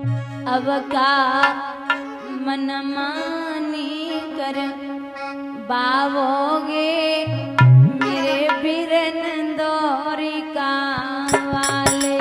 अब का मन मानी कर बावोगे मेरे बिरन दौरी का वाले।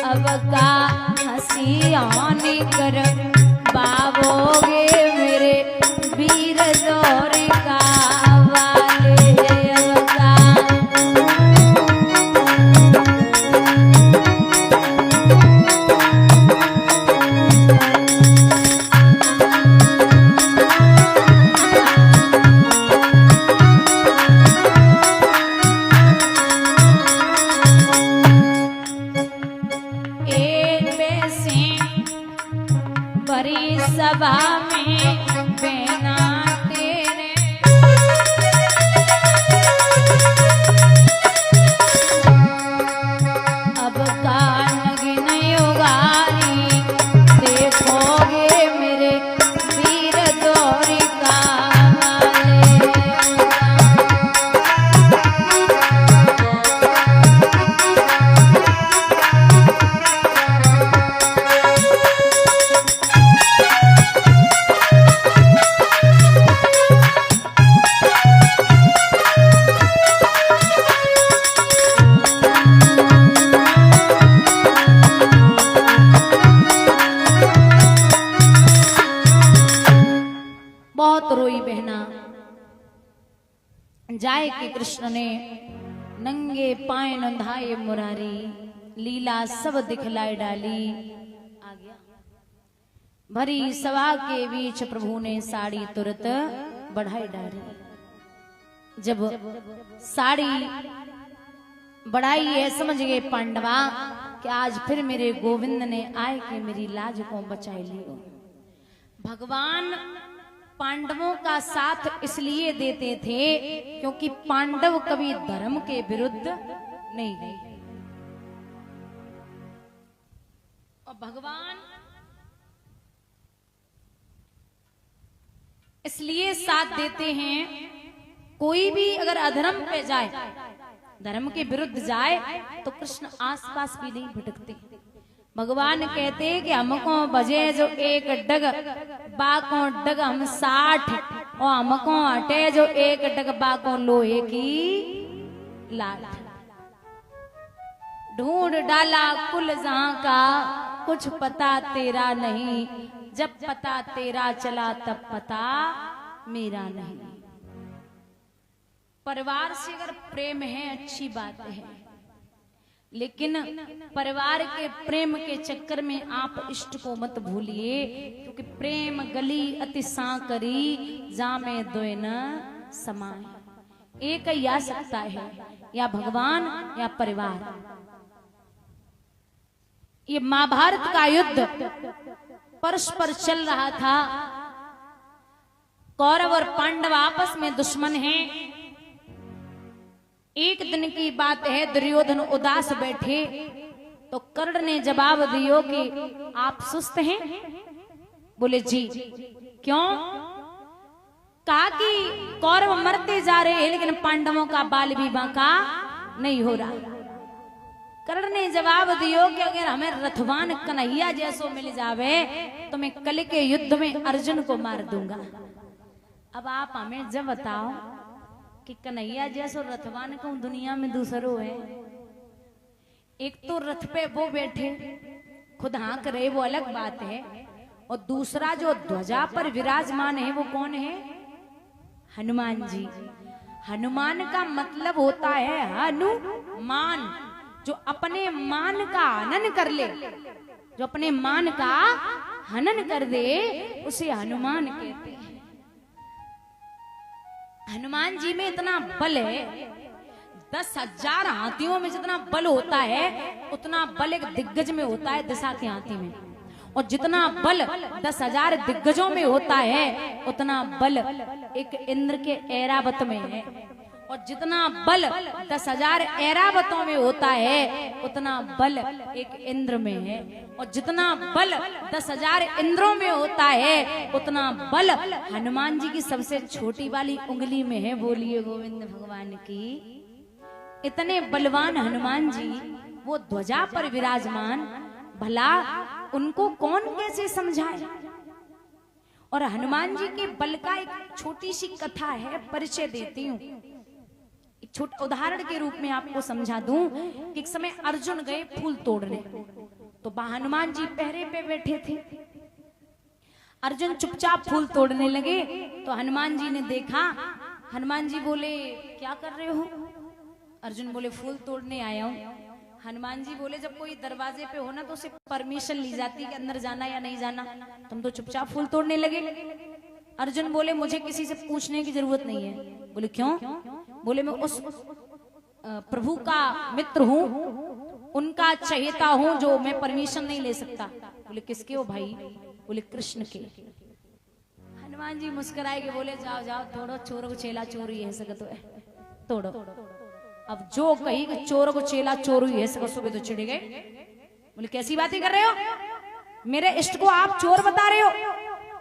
अब का सभा में बेना तेरे अब का नगिन युगारी देखोगे मेरे वीर दौरी का रोई बहना जाए कि कृष्ण ने नंगे पाए नंधाए मुरारी लीला सब दिखलाए डाली। आ गया भरी सभा के बीच प्रभु ने साड़ी तुरंत बढ़ाई डाली। जब साड़ी बढ़ाई है समझ गए पांडवा कि आज फिर मेरे गोविंद ने आए कि मेरी लाज को बचाई लियो। भगवान पांडवों का साथ इसलिए देते थे क्योंकि पांडव कभी धर्म के विरुद्ध नहीं गए और भगवान इसलिए साथ देते हैं। कोई भी अगर अधर्म पे जाए धर्म के विरुद्ध जाए तो कृष्ण आसपास भी नहीं भटकते। भगवान कहते कि हमको बजे जो एक डग बाको डग हम 60 और हमको हटे जो एक डग बाको लोहे की लाठ। ढूंढ डाला कुल जहां का कुछ पता तेरा नहीं, जब पता तेरा चला तब पता मेरा नहीं। परिवार से अगर प्रेम है अच्छी बात है, लेकिन परिवार के प्रेम के चक्कर में आप इष्ट को मत भूलिए क्योंकि प्रेम गली अति सांकरी जामे दोए न समाए। एक ही आ सकता है, या भगवान या परिवार। ये महाभारत का युद्ध परस्पर चल रहा था। कौरव और पांडव आपस में दुश्मन हैं। एक दिन की बात है, दुर्योधन उदास बैठे तो कर्ण ने जवाब दियो कि आप सुस्त हैं? बोले जी। क्यों? कहा कि कौरव मरते जा रहे हैं लेकिन पांडवों का बाल भी बांका नहीं हो रहा। कर्ण ने जवाब दियो कि अगर हमें रथवान कन्हैया जैसो मिल जावे तो मैं कल के युद्ध में अर्जुन को मार दूंगा। अब आप हमें जब बताओ कि कन्हैया जैसो रथवान को दुनिया में दूसरो है। एक तो रथ पे वो बैठे खुद हाँक रहे वो अलग बात है, और दूसरा जो ध्वजा पर विराजमान है वो कौन है? हनुमान जी। हनुमान का मतलब होता है हनुमान, जो अपने मान का हनन कर ले, जो अपने मान का हनन कर दे उसे हनुमान कहते हैं। हनुमान जी में इतना बल है, 10,000 हाथियों में जितना बल होता है उतना बल एक दिग्गज में होता है दिशा के हाथी में, और जितना बल 10,000 दिग्गजों में होता है उतना बल एक इंद्र के ऐरावत में है, और जितना बल 10,000 ऐरावतों में होता है उतना बल एक इंद्र में है, और जितना बल 10,000 इंद्रों में होता है उतना बल हनुमान जी की सबसे छोटी वाली उंगली में है। बोलिए गोविंद भगवान की। इतने बलवान हनुमान जी वो ध्वजा पर विराजमान, भला उनको कौन कैसे समझाए। और हनुमान जी के बल का एक छोटी सी कथा है, परिचय देती हूँ। एक छोटा उदाहरण के रूप में आपको समझा दूं कि एक समय अर्जुन गए फूल तोड़ने, तो हनुमान जी पहरे पे बैठे थे। अर्जुन चुपचाप फूल तोड़ने लगे तो हनुमान जी ने देखा। हनुमान जी बोले क्या कर रहे हो? अर्जुन बोले फूल तोड़ने आया हूं। हनुमान जी बोले जब कोई दरवाजे पे हो ना तो उसे परमिशन ली जाती है कि अंदर जाना या नहीं जाना, तुम तो चुपचाप फूल तोड़ने लगे। अर्जुन बोले मुझे किसी से पूछने की जरूरत नहीं है। बोले क्यों? बोले मैं उस प्रभु का मित्र हूँ, उनका चहेता हूँ जो मैं परमिशन नहीं ले सकता। बोले किसके हो भाई? बोले कृष्ण के। हनुमान जी मुस्कुराए के बोले जाओ जाओ तोड़ो, चोर को चेला चोरी है सकत है, तोड़ो। अब जो कही कि चोर को चेला चोरी है सकत सुबह तो चिढ़ गए। बोले कैसी बातें कर रहे हो? मेरे इष्ट को आप चोर बता रहे हो?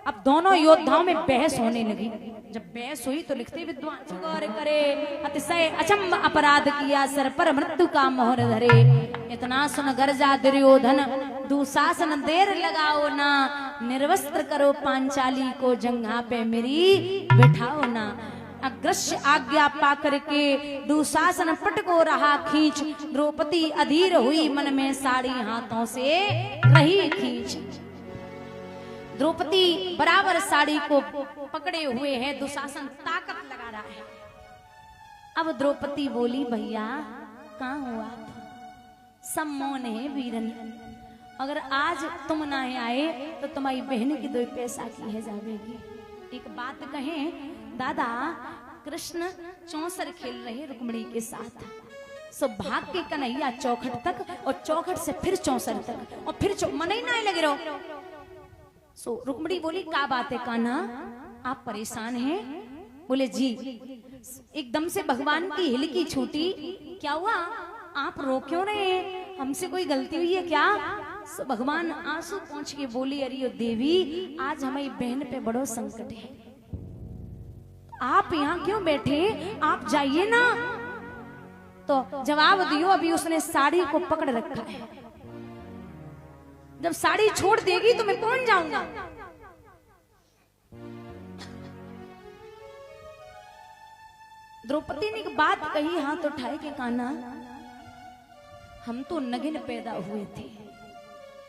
अब दोनों योद्धाओं में बहस होने लगी। जब बहस हुई तो लिखते विद्वान गौर करे, अतिशय अचंभ अपराध किया, सर पर मृत्यु का मोहर धरे। इतना सुन गर्जा दुर्योधन, दुशासन देर लगाओ ना, निर्वस्त्र करो पांचाली को, जंघा पे मेरी बिठाओ ना। अग्रस्य आज्ञा पा करके दुशासन पट को रहा खींच, द्रौपदी अधीर हुई मन में साड़ी हाथों से रही खींच। द्रौपदी बराबर साड़ी को पकड़े हुए है, दुशासन ताकत लगा रहा है। अब द्रौपदी बोली भैया कहाँ हो आप? सब मौन है वीरन, अगर आज तुम ना आए तो तुम्हारी बहन की 2 पैसा की है जावेगी। एक बात कहें दादा, कृष्ण चौसर खेल रहे रुक्मिणी के साथ, सो भाग के कन्हैया चौखट तक, और चौखट से फिर चौसर तक, और फिर मन ही ना लगे रहो। सो रुक्मिणी बोली क्या बात है कान्हा, आप परेशान हैं? बोले जी। एकदम से भगवान की हिलकी छूटी। क्या हुआ? आप रो क्यों रहे हैं? हमसे कोई गलती हुई है क्या? सो भगवान आंसू पहुंच के बोली अरे देवी आज हमारी बहन पे बड़ो संकट है, आप यहाँ क्यों बैठे? आप जाइए ना। तो जवाब दियो अभी उसने साड़ी को पकड़ रखा है, जब साड़ी छोड़ देगी तो मैं कौन जाऊंगा? द्रौपदी ने एक बात कही, हाथ उठाए के कान्हा हम तो नगिन पैदा हुए थे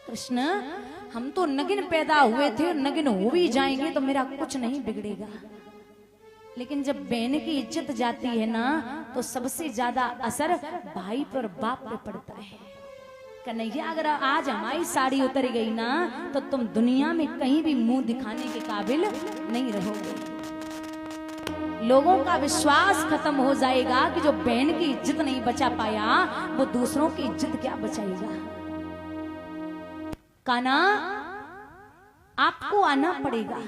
कृष्ण, हम तो नगिन पैदा हुए थे और नगिन हो भी जाएंगे तो मेरा कुछ नहीं बिगड़ेगा, लेकिन जब बहन की इज्जत जाती है ना तो सबसे ज्यादा असर भाई पर बाप पे पड़ता है। कन्हैया अगर आज हमारी साड़ी उतर गई ना तो तुम दुनिया में कहीं भी मुंह दिखाने के काबिल नहीं रहोगे। लोगों का विश्वास खत्म हो जाएगा कि जो बहन की इज्जत नहीं बचा पाया वो दूसरों की इज्जत क्या बचाएगा। कान्हा आपको आना पड़ेगा।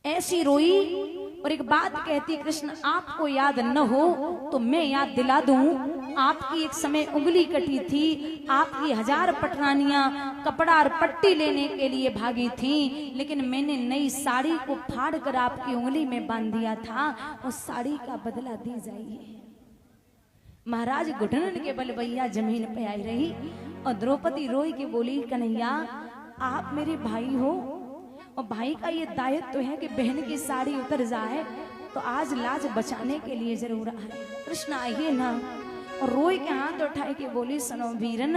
ऐसी रोई और एक बात कहती कृष्ण आपको याद न हो तो मैं याद दिला दूं, आपकी एक समय उंगली कटी थी, आपकी 1000 पटरानियां कपड़ा और पट्टी लेने के लिए भागी थी, लेकिन मैंने नई साड़ी को फाड़ कर आपकी उंगली में बांध दिया था, उस साड़ी का बदला दी जाइए। महाराज घुटन के बल भैया जमीन पे आई रही और द्रौपदी रोई के बोली कन्हैया आप मेरे भाई हो और भाई का ये दायित्व तो है कि बहन की साड़ी उतर जाए, तो आज लाज बचाने के लिए जरूर आए। कृष्ण आइए ना। और रोई के हाथ उठाए के बोली सुनो वीरन,